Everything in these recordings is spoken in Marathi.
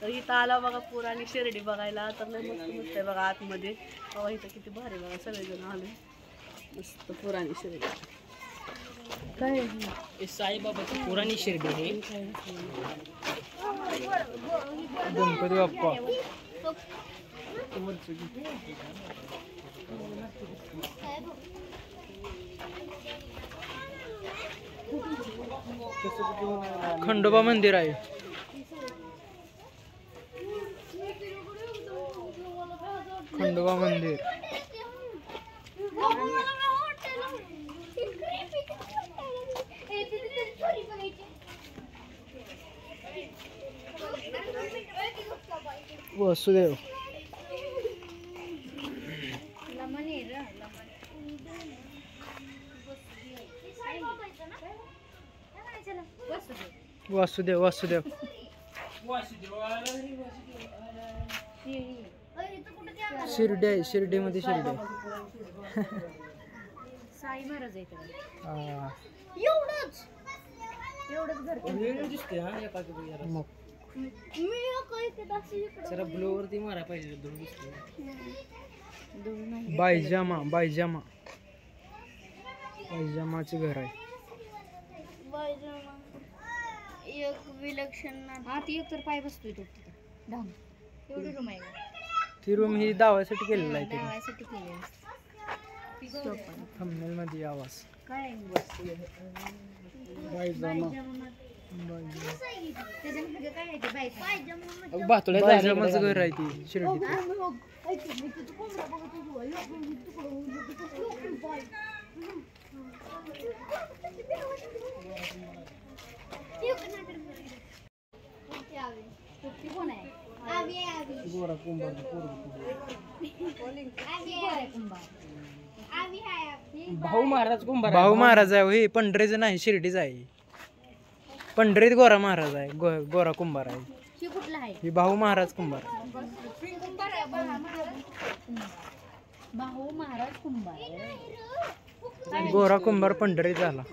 तर इथं आला बघा पूर आणि शिर्डी बघायला तर लय मस्त मस्त आहे बघा आतमध्ये. बघा इथं किती भारी बघा सगळेजण आले मस्त पुराणी शिर्डी. काय साईबाबाची पुराणी शिर्डी आहे. गणपती बाप्पा खंडोबा मंदिर आहे. खंडोबा मंदिर वसुदेव वासुदेव वासुदेव शिर्डी आहे. शिर्डीमध्ये शिर्डी साई महाराज आहे मग जरा ब्लोवरती मारा पाहिजे. बायजामा बायजामा बायजामाचे घर आहे. एक विलक्षण ती एक तर पाय बसतोय तो ढाम एवढी रूम आहे. ती रूम ही दावासाठी केलेलं आहे. दावासाठी केली थंबनेल मध्ये आवाज काय बायजामाचं घर आहे ती शिर्डी. गोरा कुंभार भाऊ महाराज कुंभार. भाऊ महाराज आहे. हे पंढरीचं नाही शिर्डीच आहे. पंढरीत गोरा महाराज आहे. गोरा कुंभार आहे. ही भाऊ महाराज कुंभार. भाऊ महाराज कुंभार गोरा कुंभार पंढरीत झाला.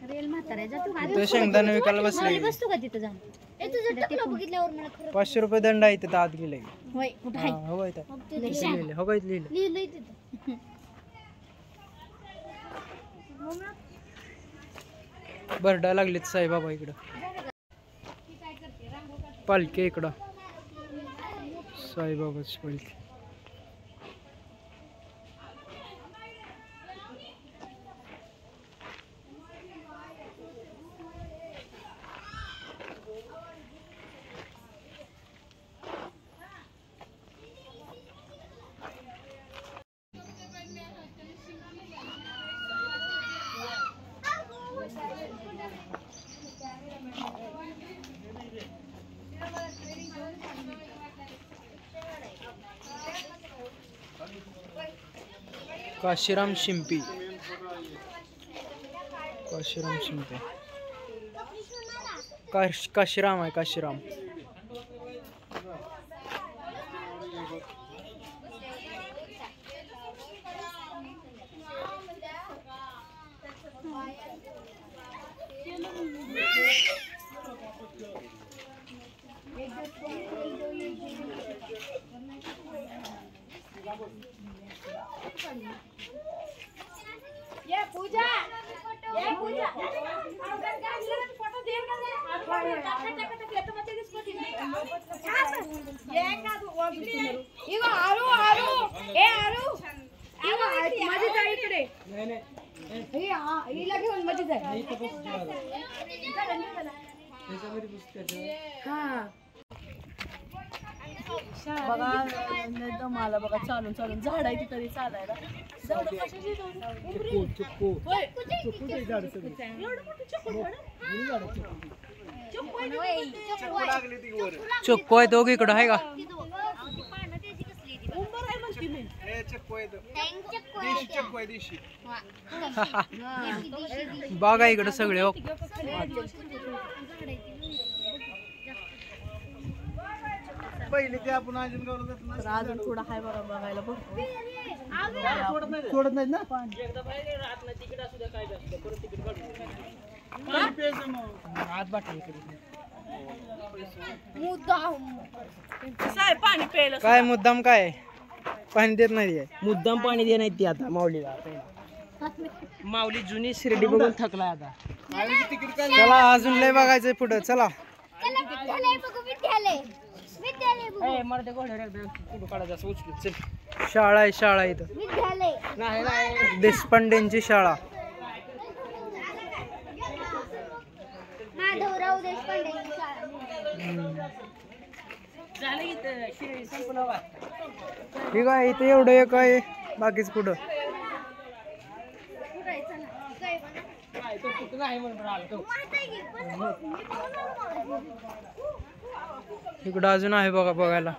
रेल म्हातारा जातो शेंगदाणे विकायला बसले. बसतो का तिथं जाऊन 500 रुपये दंड आहे तिथं आत गेले. होय कुठं आहे हो इथं लिहिले. हो काय लिहिलं लिहिलंय तिथं. बरडा लागलेत साईबाबा इकडं. पालखी इकडं साईबाबाची पालखी. काशीराम शिंपी. काशीराम शिंपी काशीराम आहे. काशीराम पूजा बघा मला बघा चालून चालून झाड आहे तरी चालायला. चक्को आहे दोघ इकडं आहे का. बघा इकडं सगळे. पहिले ते आपण अजून अजून थोडं हाय बघा बघायला भरपूर. सोडत नाहीत ना एकदा बाहेर राहत नाही तिकीट असू द्या काय बी असू द्या परत तिकीट काढून हात बाटली इकडे कसं आहे पाणी प्यायला काय मुद्दाम काय पाणी देत नाही मुद्दाम पाणी दे नाही ती आता माऊलीला माऊली जुनी शिर्डी बघून थकला आता चला अजून लय बघायचंय पुढं चला ए मरते घोड्यावर एकदा फोटो काढायचा असं उचलून चल शाळा आहे शाळा इथं नाही नाही देशपांडेंची शाळा माधवराव देशपांडे झालं इथं शिर्डी संपलं बा. ठीक आहे इथं एवढं एक आहे बाकीच पुढं नाही तो कुठं नाही म्हणून आला तो इकडं अजून आहे बघा बघायला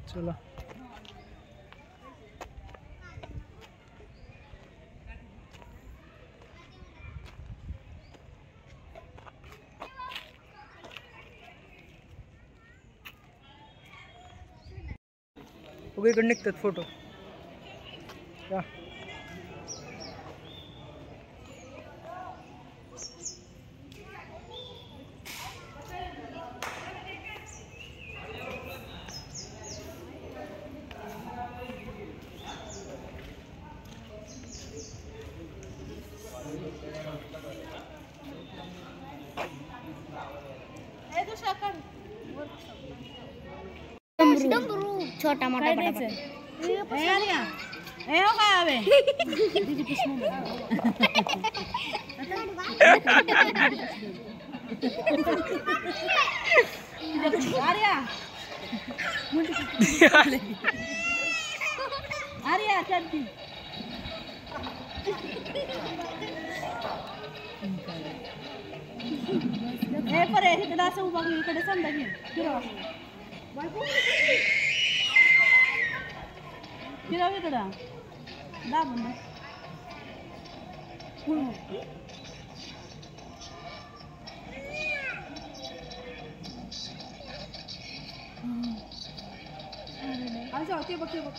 चला बघ इकडे निघतात फोटो या छोटा मोठा इकडे असं उभा इकडे समजा घे फिरव इकडं दाबून ते बघ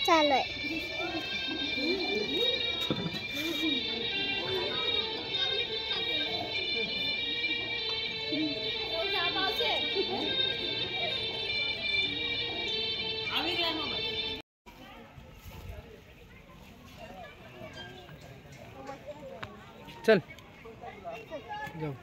चालू आहे चल जाऊ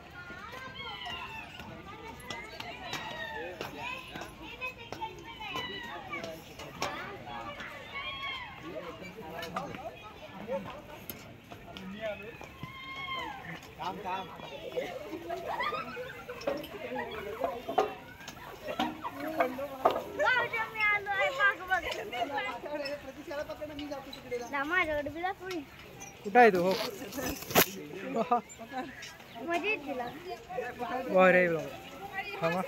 माझ्याकडे बिला पुढे कुठं आहे तू हो मध्ये तिला वारे थांबा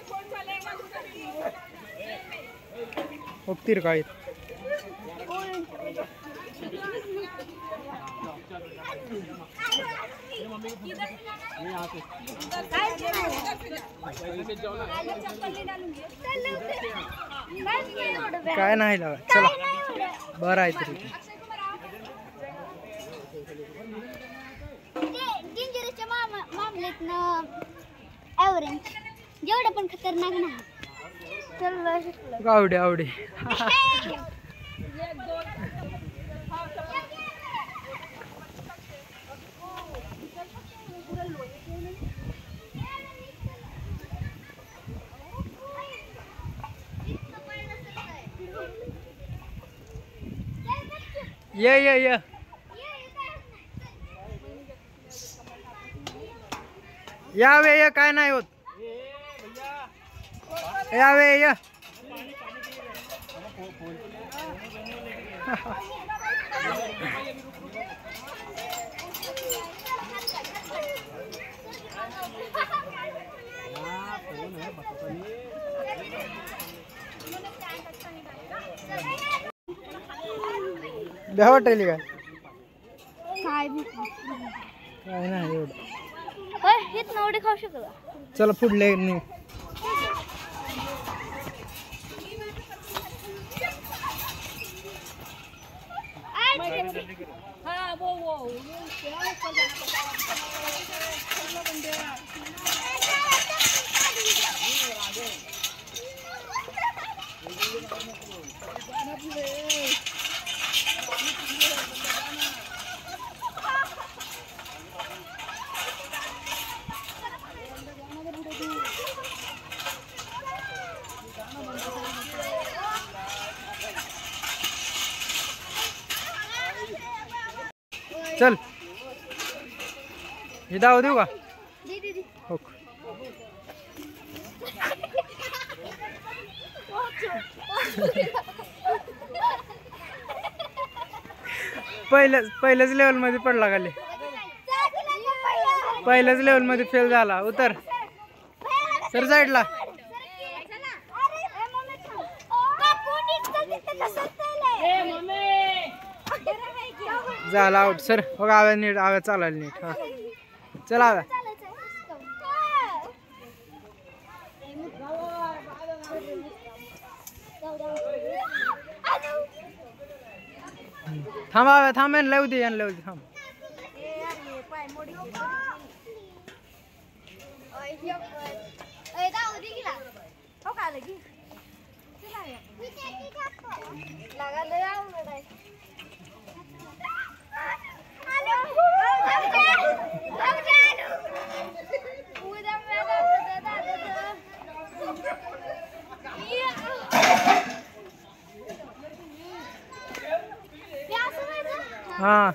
बघतील काय काय नाही लावा चला बरं आहे तरी डेंजरच्या मामलेतनं ॲव्हरेज जेवढं पण खतरनाक नाही चल आवडे आवडे ये यावे ये काय नाही होत. यावे ये. वाटेल काय काय काय नाही एवढं. हेच नवडे खाऊ शकला. चला पुढले नाही. चल हे दाव देऊ का? हो. पहिल्याच लेवल मध्ये पडला खाली. पहिल्याच लेवल मध्ये फेल झाला. उतर सर साईडला. झाला आउट सर. बघा आवाज नीट. आवाज चालायला नीट. हा चला आवाज. थांबा थांब लावू दे थांब. हाँ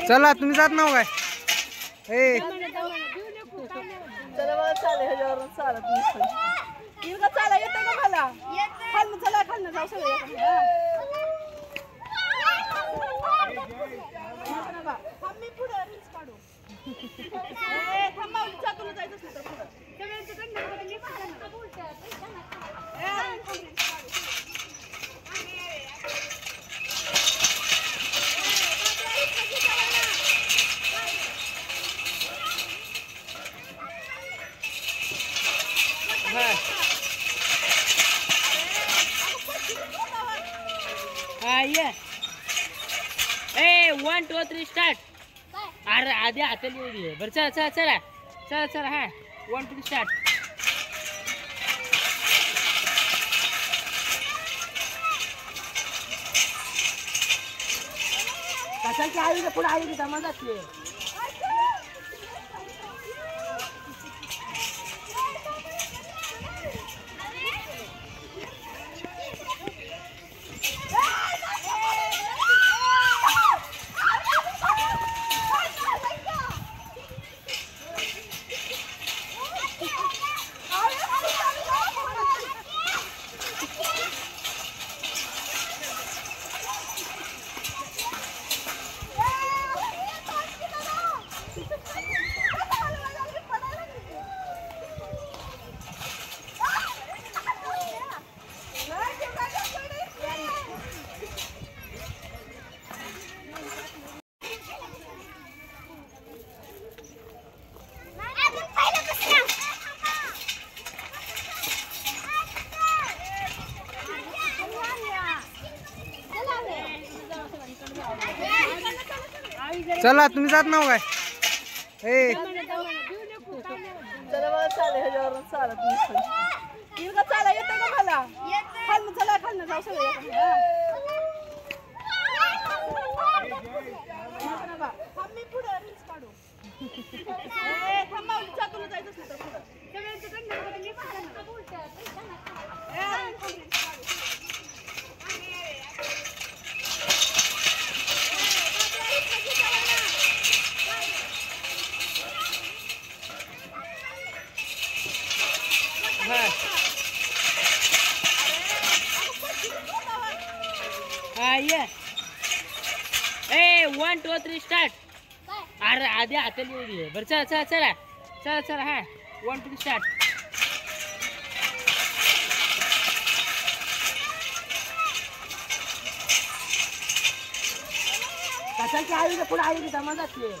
चला तुम्ही जात नाव काय? ए चला बघा चालेल. ह्याच्यावर चालत नाही. चाला येतं का मला? खालनं चला. खालनं जाऊ सगळे. मी पुढे रील्स काढू. थांबा तुला जायचं असेल तर पुढं. ये ए 1 2 3 स्टार्ट. अरे आधी हाताला येऊ दे. बरं चला चला चला चला चला. हा 1 2 स्टार्ट. कशाची आई पुढे आई जमात चला तुम्ही जात नाव काय ए चला बघा चालेल ह्याच्यावरून चालत नाही का चाला येतं का मला खालनं चला खालनं जाऊ सगळे मी पुढे रील्स काढू थांबा तुला जायचं असलं तर हा ये ए 1 2 3 स्टार्ट अरे आधी हाताला येऊ दे बरं चला चला चला चला चला हा 1 2 स्टार्ट कशाची आई पुढे आई की जमा जाते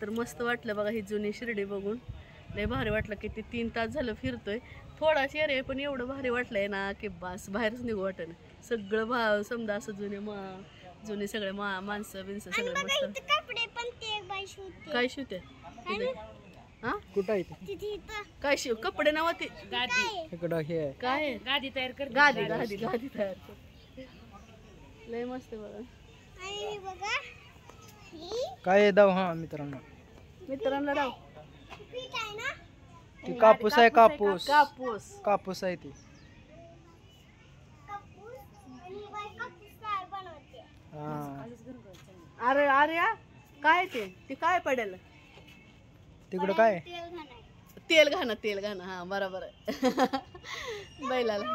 तर मस्त वाटलं बघा ही जुनी शिर्डी बघून लय भारी वाटलं की ते 3 तास झालं फिरतोय थोडाशी अरे पण एवढं भारी वाटलंय ना की बस बाहेरच निघू वाटत सगळं समजा असं जुने सगळे माणसं बिनसं सगळे मस्त कपडे पण ते बाई शिवते काय शिवते हा कुठं आहे ते? तिथे काय शिव कपडे नव्हते गादी इकडं हे आहे. काय गादी तयार कर गादी गादी गादी तयार कर लय मस्त आहे बघा आणि बघा ही काय आहे दाव हा मित्रांनो मित्रांना राव पीठ आहे ना ती कापूस आहे कापूस कापूस कापूस आहे ती कापूस आणि बाई कापूस तयार बनवते हा अरे अरे काय ते काय पडेल तिकडं काय तेल घालायचं तेल घाणं हा बरोबर आहे बैलाला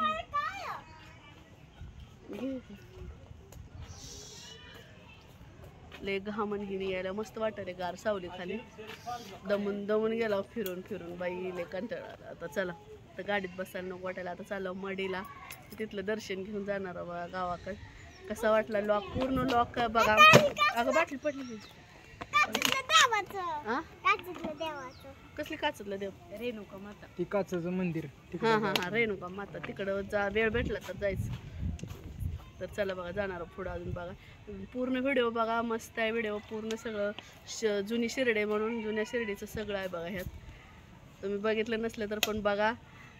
लय घामन घेऊन यायला मस्त वाटत गार सावली खाली दमून दमून गेला फिरून फिरून बाई लय कंटाळा आता चला तर गाडीत बसायला नको वाटायला आता चाललं मडीला तिथलं दर्शन घेऊन जाणार बघा गावाकडे कसा वाटला लॉक पूर्ण लॉक बघा अगं बाटली पडली हा कसली काचतलं देव रेणुका माता ती काचेचं मंदिर हा हा हा रेणुका माता तिकडं जा वेळ भेटला तर जायचं तर चला बघा जाणार पुढं अजून बघा पूर्ण व्हिडिओ बघा मस्त आहे व्हिडिओ पूर्ण सगळं जुनी शिर्डी म्हणून जुन्या शिर्डीचं सगळं आहे बघा ह्यात तुम्ही बघितलं नसलं तर पण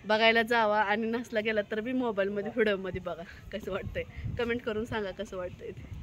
बघायला जावा आणि नसला गेला तर बी मोबाईलमध्ये व्हिडिओमध्ये बघा कसं वाटतंय कमेंट करून सांगा कसं वाटतंय ते